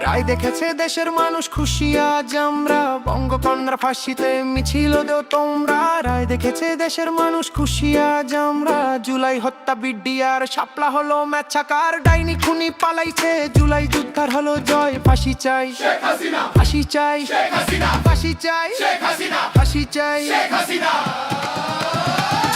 রায় দেখেছে দেশের মানুষ খুশি আজ আমরা, বঙ্গকন্যার ফাঁসিতে মিছিল দেও তোমরা। রায় দেখেছে দেশের মানুষ খুশি আজ আমরা, জুলাই হত্যা বিডিআর শাপলা হলো ম্যাচাকার। ডাইনি খুনি পালাইছে, জুলাই যুদ্ধার হলো জয়। ফাঁসি চাই শেখ হাসিনা, ফাঁসি চাই শেখ হাসিনা, ফাঁসি চাই শেখ হাসিনা, ফাঁসি চাই শেখ হাসিনা।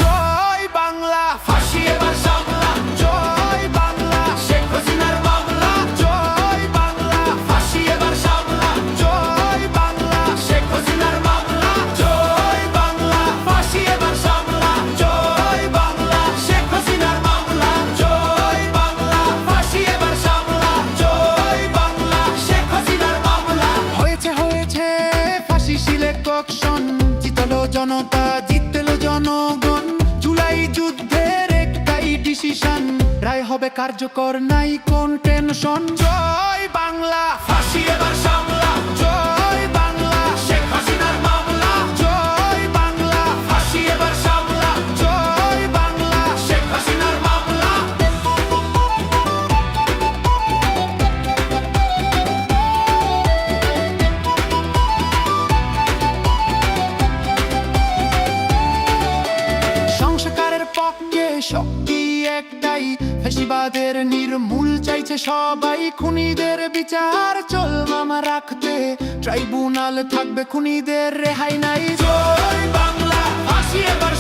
জয় বাংলা, ফাঁসি এবার সামলা। জয় বাংলা, শেখ হাসিনার মামলা। জয় বাংলা, ফাঁসি এবার সামলা। জয় বাংলা, শেখ হাসিনার মামলা। জয় বাংলা, ফাঁসি এবার সামলা। জয় বাংলা, শেখ হাসিনার মামলা। জয় বাংলা, ফাঁসি এবার সামলা। জয় বাংলা, শেখ হাসিনার মামলা। হয়েছে হয়েছে ফাঁসি সিলেকশন, জিতলো জনতা, জিতলো জনগণ। জুলাই যুদ্ধের একটাই ডিসিশন, রায় হবে কার্যকর, নাই কোন টেনশন। জয় বাংলা, ফাঁসি এবার সামলা। জয় বাংলা, শেখ হাসিনার মামলা। জয় বাংলা, ফাঁসি এবার সামলা। জয় বাংলা, শেখ হাসিনার মামলা। সংস্কারের পক্ষে শক্তি একটাই, ফ্যাসিবাদের নির্মূল চাইছে সবাই। খুনিদের বিচার চল মামা রাখতে, ট্রাইব্যুনাল থাকবে, খুনিদের রেহাই নাই। জয় বাংলা, ফাঁসি এবার